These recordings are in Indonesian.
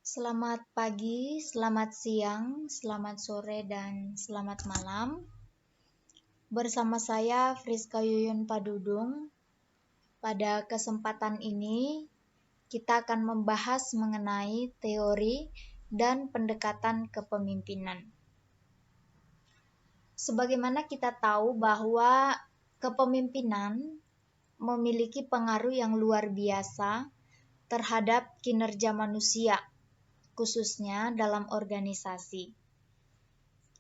Selamat pagi, selamat siang, selamat sore, dan selamat malam. Bersama saya Friska Yuyun Padudung. Pada kesempatan ini, kita akan membahas mengenai teori dan pendekatan kepemimpinan. Sebagaimana kita tahu bahwa kepemimpinan memiliki pengaruh yang luar biasa terhadap kinerja manusia, khususnya dalam organisasi.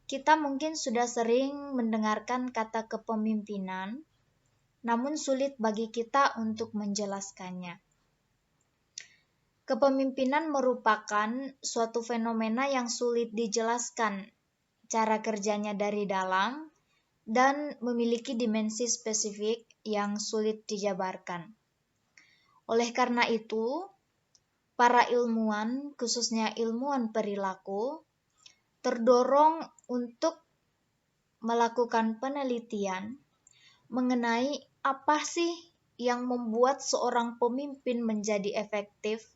Kita mungkin sudah sering mendengarkan kata kepemimpinan, namun sulit bagi kita untuk menjelaskannya. Kepemimpinan merupakan suatu fenomena yang sulit dijelaskan cara kerjanya dari dalam dan memiliki dimensi spesifik yang sulit dijabarkan. Oleh karena itu, para ilmuwan, khususnya ilmuwan perilaku, terdorong untuk melakukan penelitian mengenai apa sih yang membuat seorang pemimpin menjadi efektif,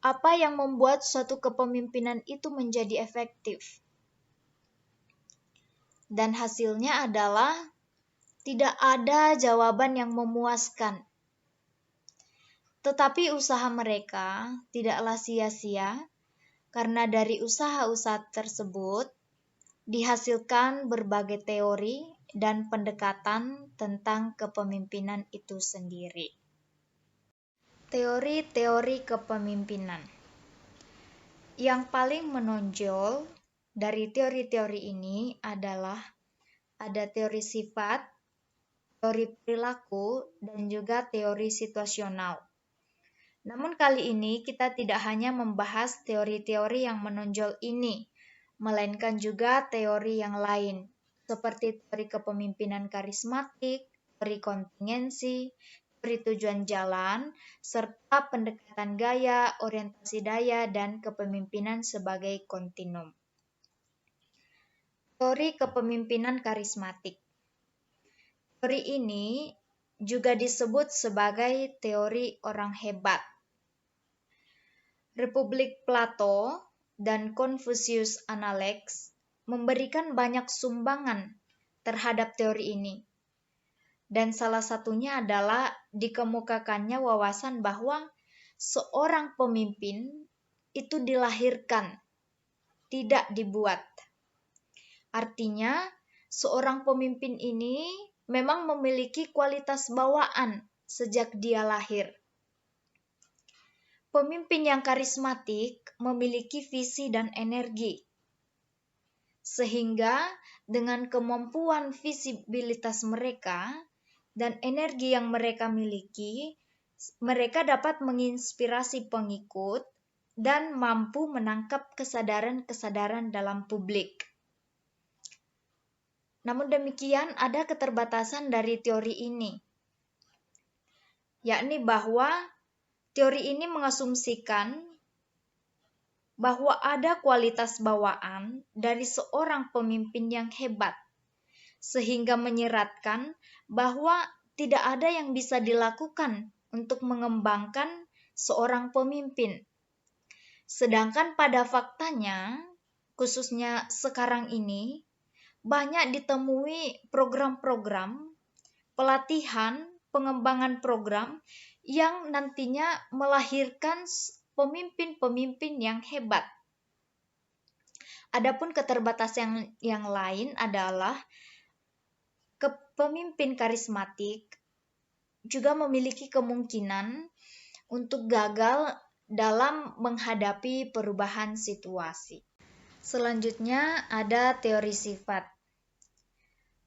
apa yang membuat suatu kepemimpinan itu menjadi efektif. Dan hasilnya adalah tidak ada jawaban yang memuaskan. Tetapi usaha mereka tidaklah sia-sia, karena dari usaha-usaha tersebut dihasilkan berbagai teori dan pendekatan tentang kepemimpinan itu sendiri. Teori-teori kepemimpinan yang paling menonjol dari teori-teori ini adalah ada teori sifat, teori perilaku, dan juga teori situasional. Namun kali ini kita tidak hanya membahas teori-teori yang menonjol ini, melainkan juga teori yang lain, seperti teori kepemimpinan karismatik, teori kontingensi, teori tujuan jalan, serta pendekatan gaya, orientasi daya, dan kepemimpinan sebagai kontinum. Teori kepemimpinan karismatik. Teori ini juga disebut sebagai teori orang hebat. Republik Plato dan Confucius Analects memberikan banyak sumbangan terhadap teori ini. Dan salah satunya adalah dikemukakannya wawasan bahwa seorang pemimpin itu dilahirkan, tidak dibuat. Artinya, seorang pemimpin ini memang memiliki kualitas bawaan sejak dia lahir. Pemimpin yang karismatik memiliki visi dan energi, sehingga dengan kemampuan visibilitas mereka dan energi yang mereka miliki, mereka dapat menginspirasi pengikut dan mampu menangkap kesadaran-kesadaran dalam publik. Namun demikian, ada keterbatasan dari teori ini, yakni bahwa teori ini mengasumsikan bahwa ada kualitas bawaan dari seorang pemimpin yang hebat, sehingga menyeratkan bahwa tidak ada yang bisa dilakukan untuk mengembangkan seorang pemimpin. Sedangkan pada faktanya, khususnya sekarang ini, banyak ditemui program-program pelatihan, pengembangan program yang nantinya melahirkan pemimpin-pemimpin yang hebat. Adapun keterbatasan yang lain adalah kepemimpin karismatik juga memiliki kemungkinan untuk gagal dalam menghadapi perubahan situasi. Selanjutnya ada teori sifat.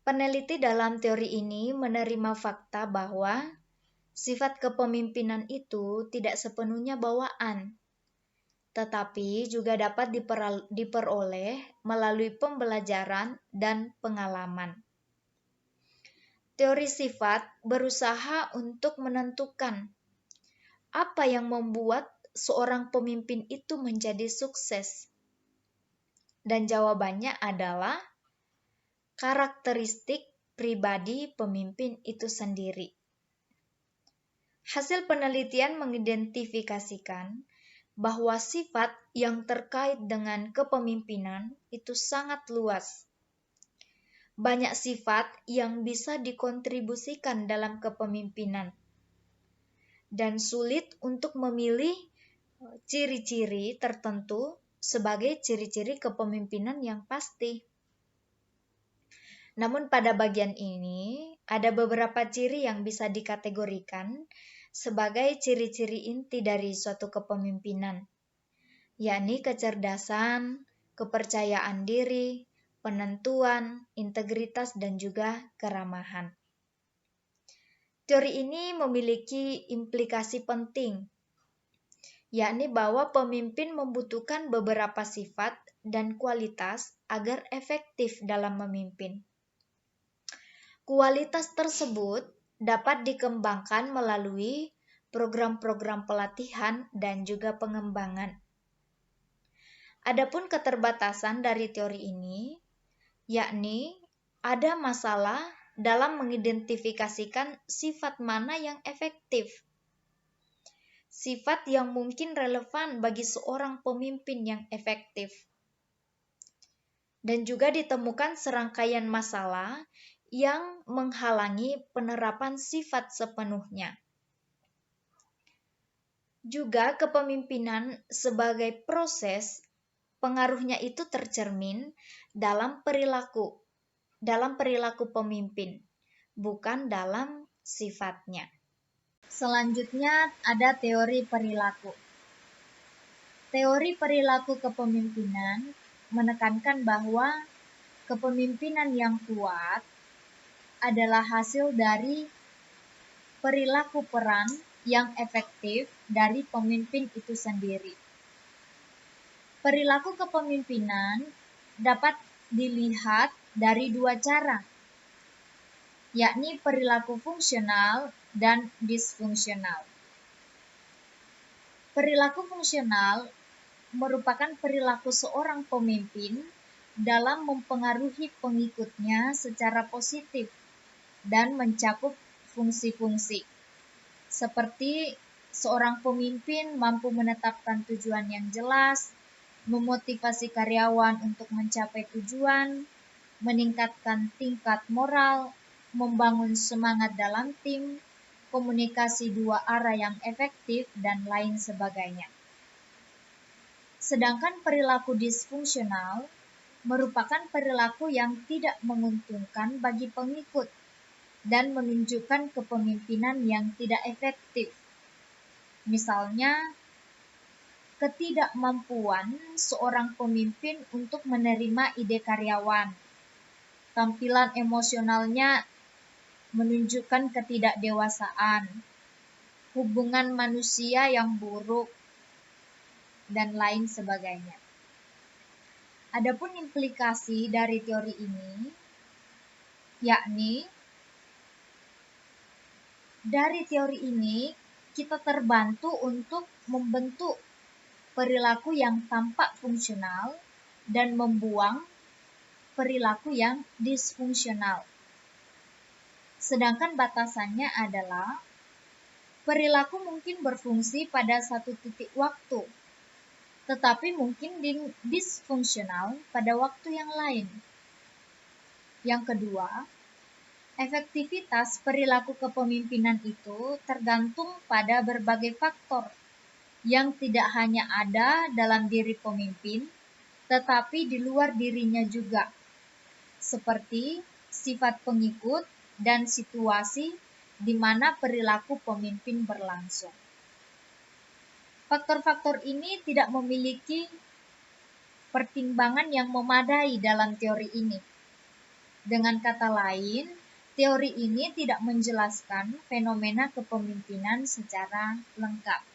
Peneliti dalam teori ini menerima fakta bahwa sifat kepemimpinan itu tidak sepenuhnya bawaan, tetapi juga dapat diperoleh melalui pembelajaran dan pengalaman. Teori sifat berusaha untuk menentukan apa yang membuat seorang pemimpin itu menjadi sukses. Dan jawabannya adalah karakteristik pribadi pemimpin itu sendiri. Hasil penelitian mengidentifikasikan bahwa sifat yang terkait dengan kepemimpinan itu sangat luas. Banyak sifat yang bisa dikontribusikan dalam kepemimpinan, dan sulit untuk memilih ciri-ciri tertentu sebagai ciri-ciri kepemimpinan yang pasti. Namun pada bagian ini ada beberapa ciri yang bisa dikategorikan sebagai ciri-ciri inti dari suatu kepemimpinan, yakni kecerdasan, kepercayaan diri, penentuan, integritas, dan juga keramahan. Teori ini memiliki implikasi penting, yakni bahwa pemimpin membutuhkan beberapa sifat dan kualitas agar efektif dalam memimpin. Kualitas tersebut dapat dikembangkan melalui program-program pelatihan dan juga pengembangan. Adapun keterbatasan dari teori ini, yakni ada masalah dalam mengidentifikasikan sifat mana yang efektif, sifat yang mungkin relevan bagi seorang pemimpin yang efektif. Dan juga ditemukan serangkaian masalah yang menghalangi penerapan sifat sepenuhnya. Juga kepemimpinan sebagai proses, pengaruhnya itu tercermin dalam perilaku pemimpin, bukan dalam sifatnya. Selanjutnya ada teori perilaku. Teori perilaku kepemimpinan menekankan bahwa kepemimpinan yang kuat adalah hasil dari perilaku peran yang efektif dari pemimpin itu sendiri. Perilaku kepemimpinan dapat dilihat dari dua cara, yakni perilaku fungsional dan disfungsional. Perilaku fungsional merupakan perilaku seorang pemimpin dalam mempengaruhi pengikutnya secara positif dan mencakup fungsi-fungsi, seperti seorang pemimpin mampu menetapkan tujuan yang jelas, memotivasi karyawan untuk mencapai tujuan, meningkatkan tingkat moral, membangun semangat dalam tim, komunikasi dua arah yang efektif, dan lain sebagainya. Sedangkan perilaku disfungsional merupakan perilaku yang tidak menguntungkan bagi pengikut dan menunjukkan kepemimpinan yang tidak efektif. Misalnya, ketidakmampuan seorang pemimpin untuk menerima ide karyawan, tampilan emosionalnya menunjukkan ketidakdewasaan, hubungan manusia yang buruk, dan lain sebagainya. Adapun implikasi dari teori ini, yakni dari teori ini kita terbantu untuk membentuk perilaku yang tampak fungsional dan membuang perilaku yang disfungsional. Sedangkan batasannya adalah perilaku mungkin berfungsi pada satu titik waktu, tetapi mungkin disfungsional pada waktu yang lain. Yang kedua, efektivitas perilaku kepemimpinan itu tergantung pada berbagai faktor yang tidak hanya ada dalam diri pemimpin, tetapi di luar dirinya juga, seperti sifat pengikut dan situasi di mana perilaku pemimpin berlangsung. Faktor-faktor ini tidak memiliki pertimbangan yang memadai dalam teori ini. Dengan kata lain, teori ini tidak menjelaskan fenomena kepemimpinan secara lengkap.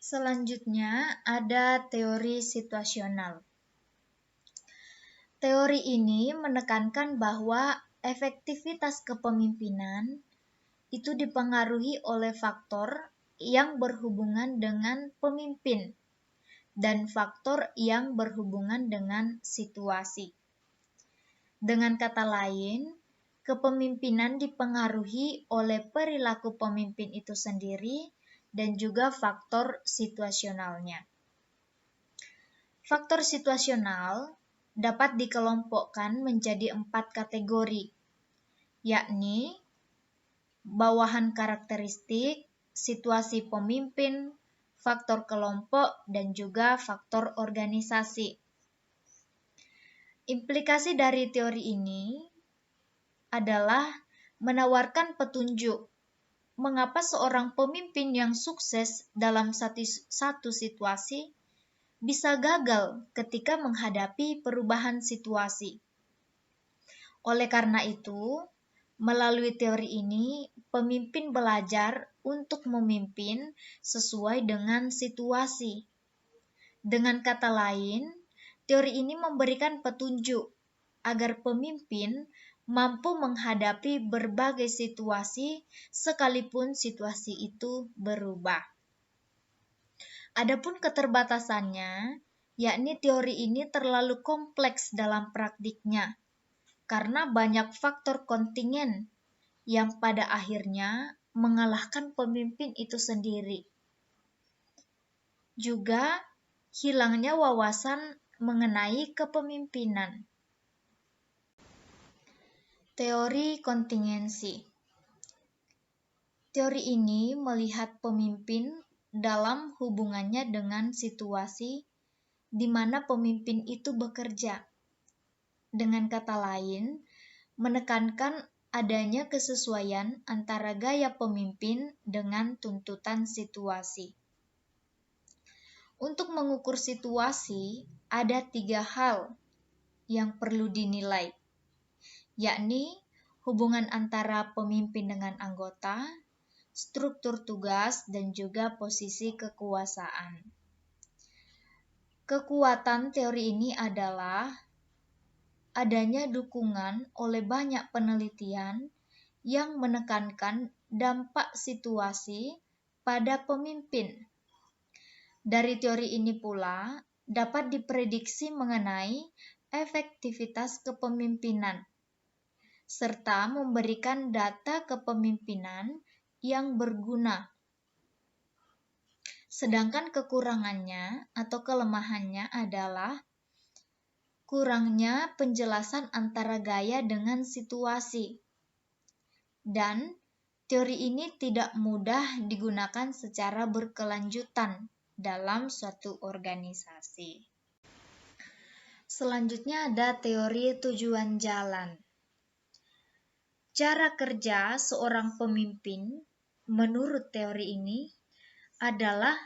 Selanjutnya ada teori situasional. Teori ini menekankan bahwa efektivitas kepemimpinan itu dipengaruhi oleh faktor yang berhubungan dengan pemimpin dan faktor yang berhubungan dengan situasi. Dengan kata lain, kepemimpinan dipengaruhi oleh perilaku pemimpin itu sendiri dan juga faktor situasionalnya. Faktor situasional dapat dikelompokkan menjadi 4 kategori, yakni bawahan karakteristik, situasi pemimpin, faktor kelompok, dan juga faktor organisasi. Implikasi dari teori ini adalah menawarkan petunjuk mengapa seorang pemimpin yang sukses dalam satu situasi bisa gagal ketika menghadapi perubahan situasi. Oleh karena itu, melalui teori ini, pemimpin belajar untuk memimpin sesuai dengan situasi. Dengan kata lain, teori ini memberikan petunjuk agar pemimpin mampu menghadapi berbagai situasi sekalipun situasi itu berubah. Adapun keterbatasannya, yakni teori ini terlalu kompleks dalam praktiknya, karena banyak faktor kontingen yang pada akhirnya mengalahkan pemimpin itu sendiri. Juga hilangnya wawasan mengenai kepemimpinan. Teori kontingensi. Teori ini melihat pemimpin dalam hubungannya dengan situasi di mana pemimpin itu bekerja. Dengan kata lain, menekankan adanya kesesuaian antara gaya pemimpin dengan tuntutan situasi. Untuk mengukur situasi, ada 3 hal yang perlu dinilai, yakni hubungan antara pemimpin dengan anggota, struktur tugas, dan juga posisi kekuasaan. Kekuatan teori ini adalah adanya dukungan oleh banyak penelitian yang menekankan dampak situasi pada pemimpin. Dari teori ini pula dapat diprediksi mengenai efektivitas kepemimpinan, serta memberikan data kepemimpinan yang berguna. Sedangkan kekurangannya atau kelemahannya adalah kurangnya penjelasan antara gaya dengan situasi. Dan teori ini tidak mudah digunakan secara berkelanjutan dalam suatu organisasi. Selanjutnya ada teori tujuan jalan. Cara kerja seorang pemimpin menurut teori ini adalah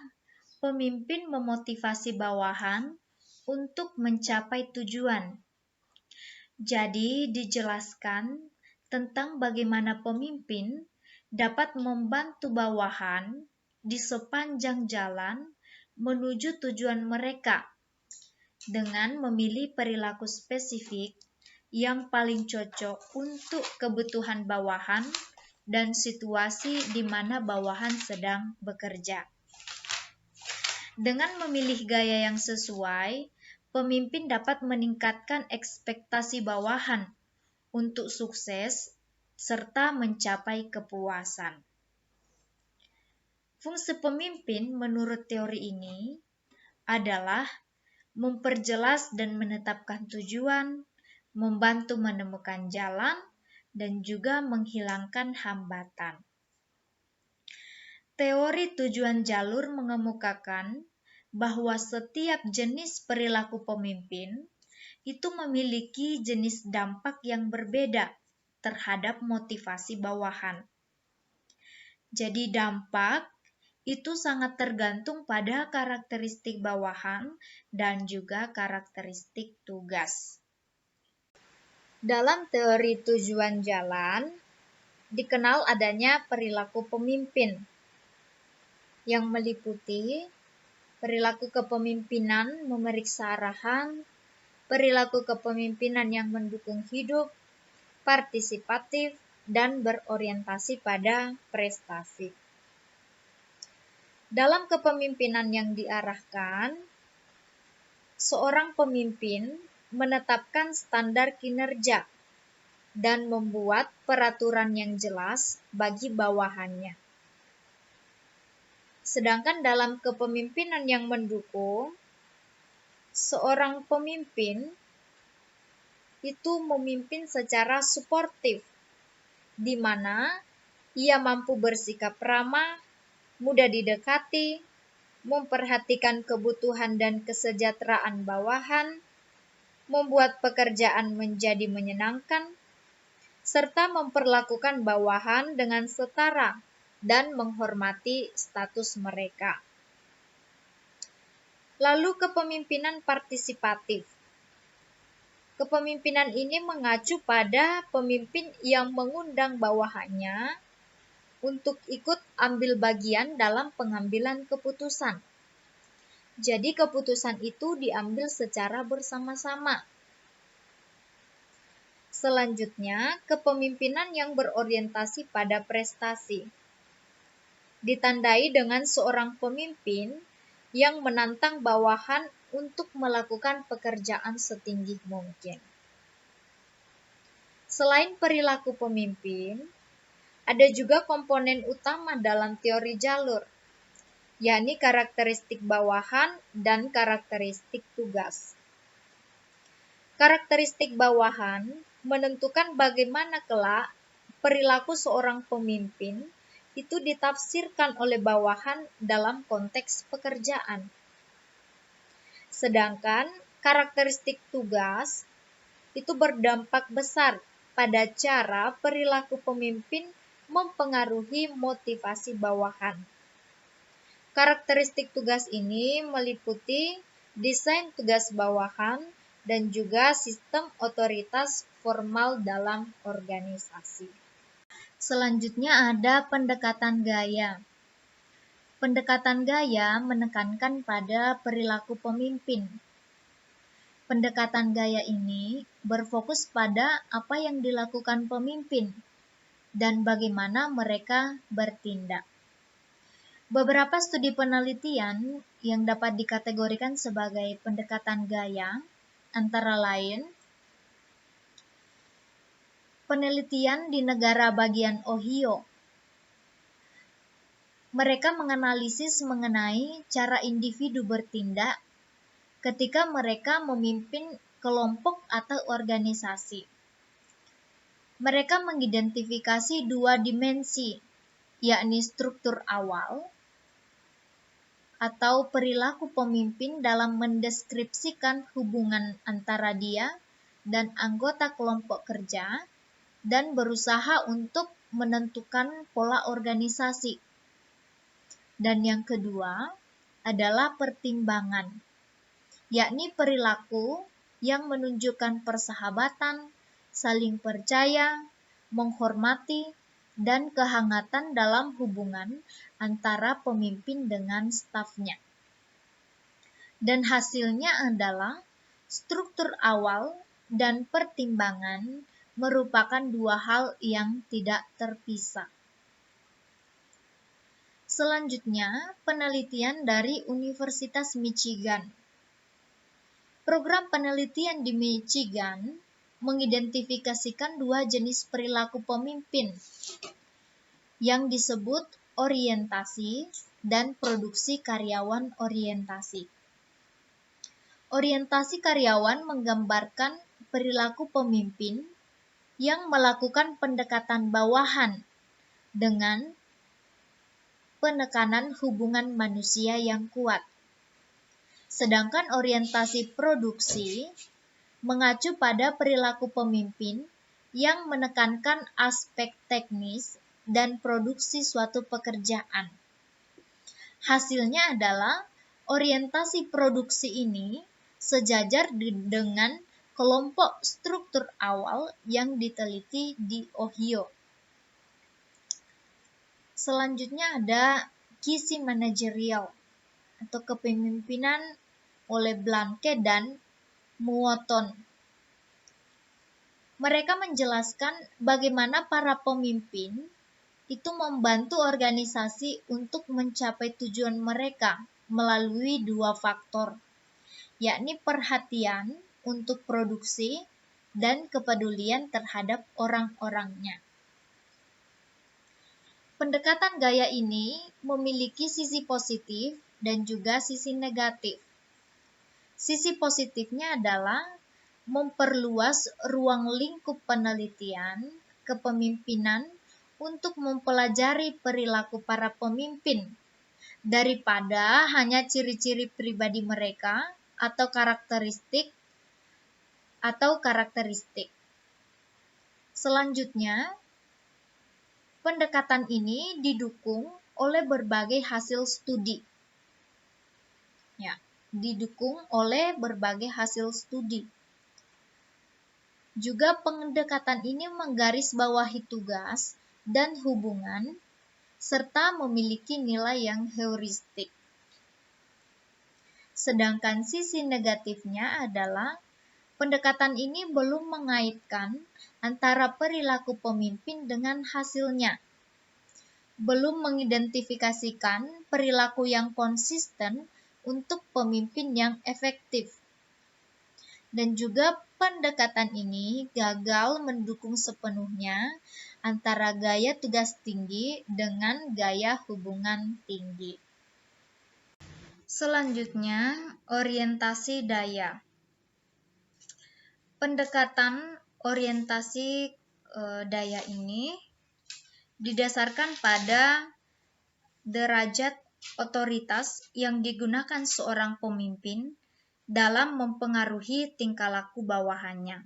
pemimpin memotivasi bawahan untuk mencapai tujuan. Jadi dijelaskan tentang bagaimana pemimpin dapat membantu bawahan di sepanjang jalan menuju tujuan mereka dengan memilih perilaku spesifik yang paling cocok untuk kebutuhan bawahan dan situasi di mana bawahan sedang bekerja. Dengan memilih gaya yang sesuai, pemimpin dapat meningkatkan ekspektasi bawahan untuk sukses serta mencapai kepuasan. Fungsi pemimpin menurut teori ini adalah memperjelas dan menetapkan tujuan, membantu menemukan jalan, dan juga menghilangkan hambatan. Teori tujuan jalur mengemukakan bahwa setiap jenis perilaku pemimpin itu memiliki jenis dampak yang berbeda terhadap motivasi bawahan. Jadi dampak itu sangat tergantung pada karakteristik bawahan dan juga karakteristik tugas. Dalam teori tujuan jalan, dikenal adanya perilaku pemimpin yang meliputi perilaku kepemimpinan memeriksa arahan, perilaku kepemimpinan yang mendukung hidup, partisipatif, dan berorientasi pada prestasi. Dalam kepemimpinan yang diarahkan, seorang pemimpin menetapkan standar kinerja dan membuat peraturan yang jelas bagi bawahannya. Sedangkan dalam kepemimpinan yang mendukung, seorang pemimpin itu memimpin secara suportif, di mana ia mampu bersikap ramah, mudah didekati, memperhatikan kebutuhan dan kesejahteraan bawahan, membuat pekerjaan menjadi menyenangkan, serta memperlakukan bawahan dengan setara dan menghormati status mereka. Lalu kepemimpinan partisipatif. Kepemimpinan ini mengacu pada pemimpin yang mengundang bawahannya untuk ikut ambil bagian dalam pengambilan keputusan. Jadi keputusan itu diambil secara bersama-sama. Selanjutnya, kepemimpinan yang berorientasi pada prestasi. Ditandai dengan seorang pemimpin yang menantang bawahan untuk melakukan pekerjaan setinggi mungkin. Selain perilaku pemimpin, ada juga komponen utama dalam teori jalur, yakni karakteristik bawahan dan karakteristik tugas. Karakteristik bawahan menentukan bagaimana kelak perilaku seorang pemimpin itu ditafsirkan oleh bawahan dalam konteks pekerjaan. Sedangkan karakteristik tugas itu berdampak besar pada cara perilaku pemimpin mempengaruhi motivasi bawahan. Karakteristik tugas ini meliputi desain tugas bawahan dan juga sistem otoritas formal dalam organisasi. Selanjutnya ada pendekatan gaya. Pendekatan gaya menekankan pada perilaku pemimpin. Pendekatan gaya ini berfokus pada apa yang dilakukan pemimpin dan bagaimana mereka bertindak. Beberapa studi penelitian yang dapat dikategorikan sebagai pendekatan gaya antara lain penelitian di negara bagian Ohio. Mereka menganalisis mengenai cara individu bertindak ketika mereka memimpin kelompok atau organisasi. Mereka mengidentifikasi dua dimensi, yakni struktur awal atau perilaku pemimpin dalam mendeskripsikan hubungan antara dia dan anggota kelompok kerja dan berusaha untuk menentukan pola organisasi. Dan yang kedua adalah pertimbangan, yakni perilaku yang menunjukkan persahabatan, saling percaya, menghormati, dan kehangatan dalam hubungan antara pemimpin dengan stafnya. Dan hasilnya adalah struktur awal dan pertimbangan merupakan dua hal yang tidak terpisah. Selanjutnya, penelitian dari Universitas Michigan. Program penelitian di Michigan mengidentifikasikan dua jenis perilaku pemimpin yang disebut orientasi dan produksi karyawan orientasi. Orientasi karyawan menggambarkan perilaku pemimpin yang melakukan pendekatan bawahan dengan penekanan hubungan manusia yang kuat. Sedangkan orientasi produksi mengacu pada perilaku pemimpin yang menekankan aspek teknis dan produksi suatu pekerjaan. Hasilnya adalah orientasi produksi ini sejajar dengan kelompok struktur awal yang diteliti di Ohio. Selanjutnya ada gizi manajerial atau kepemimpinan oleh Blanke dan Muoton. Mereka menjelaskan bagaimana para pemimpin itu membantu organisasi untuk mencapai tujuan mereka melalui dua faktor, yakni perhatian untuk produksi dan kepedulian terhadap orang-orangnya. Pendekatan gaya ini memiliki sisi positif dan juga sisi negatif. Sisi positifnya adalah memperluas ruang lingkup penelitian kepemimpinan untuk mempelajari perilaku para pemimpin daripada hanya ciri-ciri pribadi mereka atau karakteristik. Selanjutnya, pendekatan ini didukung oleh berbagai hasil studi. Juga pendekatan ini menggarisbawahi tugas dan hubungan serta memiliki nilai yang heuristik. Sedangkan sisi negatifnya adalah pendekatan ini belum mengaitkan antara perilaku pemimpin dengan hasilnya, belum mengidentifikasikan perilaku yang konsisten untuk pemimpin yang efektif. Dan juga pendekatan ini gagal mendukung sepenuhnya antara gaya tugas tinggi dengan gaya hubungan tinggi. Selanjutnya, orientasi daya. Pendekatan orientasi daya ini didasarkan pada derajat otoritas yang digunakan seorang pemimpin dalam mempengaruhi tingkah laku bawahannya.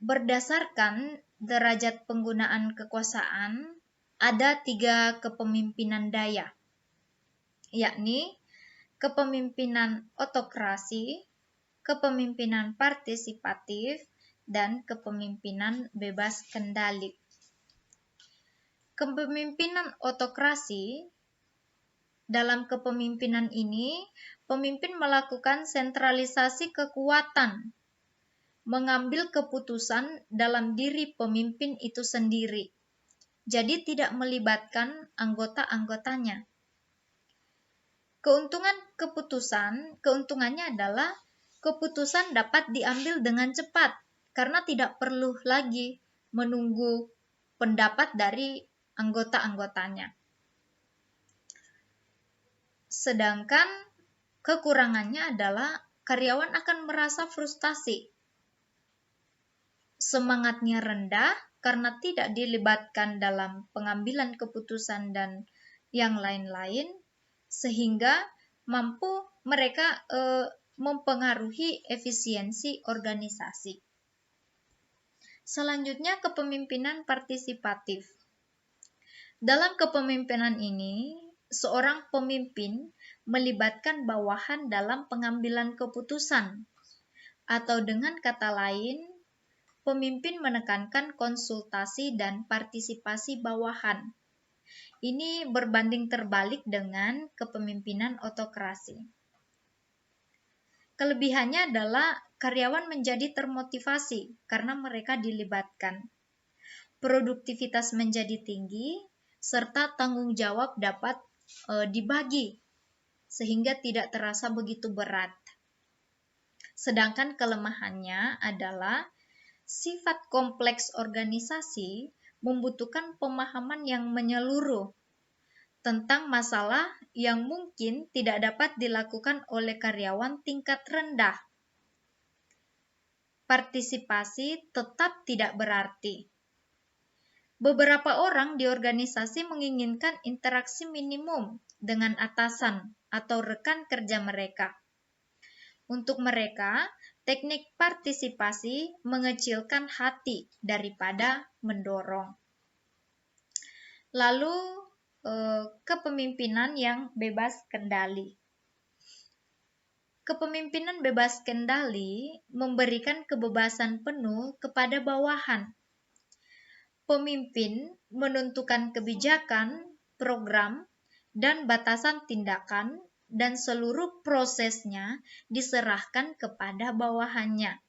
Berdasarkan derajat penggunaan kekuasaan, ada 3 kepemimpinan daya, yakni kepemimpinan otokrasi, kepemimpinan partisipatif, dan kepemimpinan bebas kendali. Kepemimpinan otokrasi, dalam kepemimpinan ini, pemimpin melakukan sentralisasi kekuatan, mengambil keputusan dalam diri pemimpin itu sendiri, jadi tidak melibatkan anggota-anggotanya. Keuntungannya adalah keputusan dapat diambil dengan cepat, karena tidak perlu lagi menunggu pendapat dari anggota-anggotanya. Sedangkan kekurangannya adalah karyawan akan merasa frustasi. Semangatnya rendah karena tidak dilibatkan dalam pengambilan keputusan dan yang lain-lain, sehingga mampu mereka mempengaruhi efisiensi organisasi. Selanjutnya, kepemimpinan partisipatif. Dalam kepemimpinan ini, seorang pemimpin melibatkan bawahan dalam pengambilan keputusan, atau dengan kata lain, pemimpin menekankan konsultasi dan partisipasi bawahan. Ini berbanding terbalik dengan kepemimpinan otokrasi. Kelebihannya adalah karyawan menjadi termotivasi karena mereka dilibatkan. Produktivitas menjadi tinggi, serta tanggung jawab dapat dibagi, sehingga tidak terasa begitu berat. Sedangkan kelemahannya adalah sifat kompleks organisasi membutuhkan pemahaman yang menyeluruh tentang masalah yang mungkin tidak dapat dilakukan oleh karyawan tingkat rendah. Partisipasi tetap tidak berarti. Beberapa orang di organisasi menginginkan interaksi minimum dengan atasan atau rekan kerja mereka. Untuk mereka, teknik partisipasi mengecilkan hati daripada mendorong. Lalu, kepemimpinan yang bebas kendali. Kepemimpinan bebas kendali memberikan kebebasan penuh kepada bawahan. Pemimpin menentukan kebijakan, program, dan batasan tindakan, dan seluruh prosesnya diserahkan kepada bawahannya.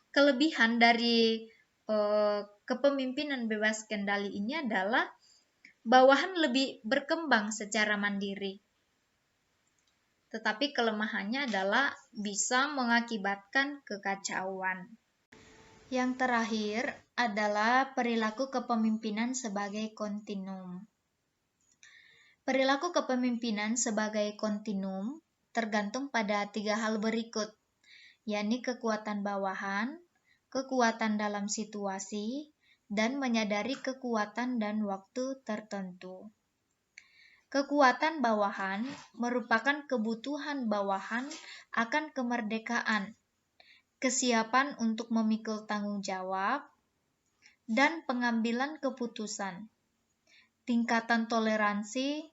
Kelebihan dari kepemimpinan bebas kendali ini adalah bawahan lebih berkembang secara mandiri. Tetapi kelemahannya adalah bisa mengakibatkan kekacauan. Yang terakhir, adalah perilaku kepemimpinan sebagai kontinum. Perilaku kepemimpinan sebagai kontinum tergantung pada 3 hal berikut, yakni kekuatan bawahan, kekuatan dalam situasi, dan menyadari kekuatan dan waktu tertentu. Kekuatan bawahan merupakan kebutuhan bawahan akan kemerdekaan, kesiapan untuk memikul tanggung jawab, dan pengambilan keputusan, tingkatan toleransi,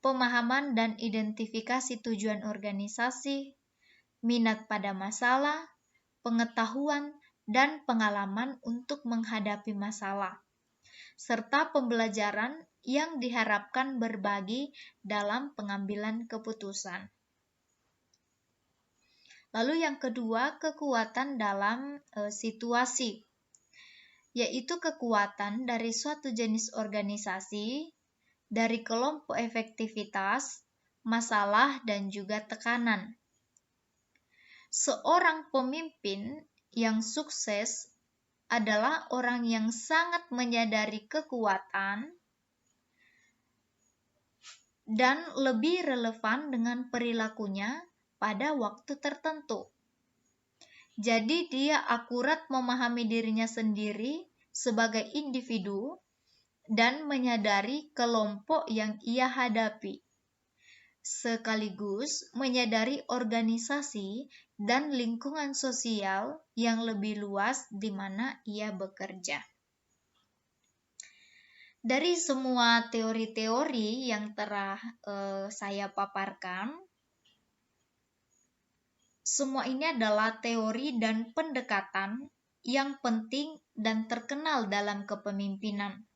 pemahaman dan identifikasi tujuan organisasi, minat pada masalah, pengetahuan, dan pengalaman untuk menghadapi masalah, serta pembelajaran yang diharapkan berbagi dalam pengambilan keputusan. Lalu yang kedua, kekuatan dalam situasi, yaitu kekuatan dari suatu jenis organisasi, dari kelompok efektivitas, masalah, dan juga tekanan. Seorang pemimpin yang sukses adalah orang yang sangat menyadari kekuatan dan lebih relevan dengan perilakunya pada waktu tertentu. Jadi dia akurat memahami dirinya sendiri sebagai individu dan menyadari kelompok yang ia hadapi, sekaligus menyadari organisasi dan lingkungan sosial yang lebih luas di mana ia bekerja. Dari semua teori-teori yang telah saya paparkan, semua ini adalah teori dan pendekatan yang penting dan terkenal dalam kepemimpinan.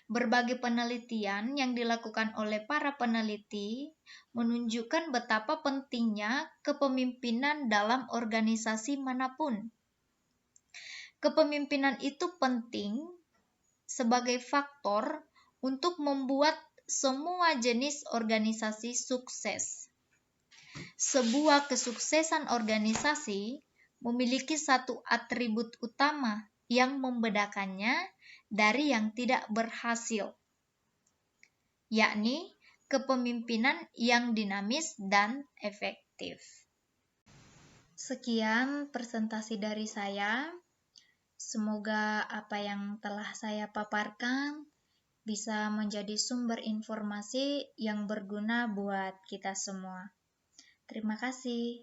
Berbagai penelitian yang dilakukan oleh para peneliti menunjukkan betapa pentingnya kepemimpinan dalam organisasi manapun. Kepemimpinan itu penting sebagai faktor untuk membuat semua jenis organisasi sukses. Sebuah kesuksesan organisasi memiliki satu atribut utama yang membedakannya dari yang tidak berhasil, yakni kepemimpinan yang dinamis dan efektif. Sekian presentasi dari saya. Semoga apa yang telah saya paparkan bisa menjadi sumber informasi yang berguna buat kita semua. Terima kasih.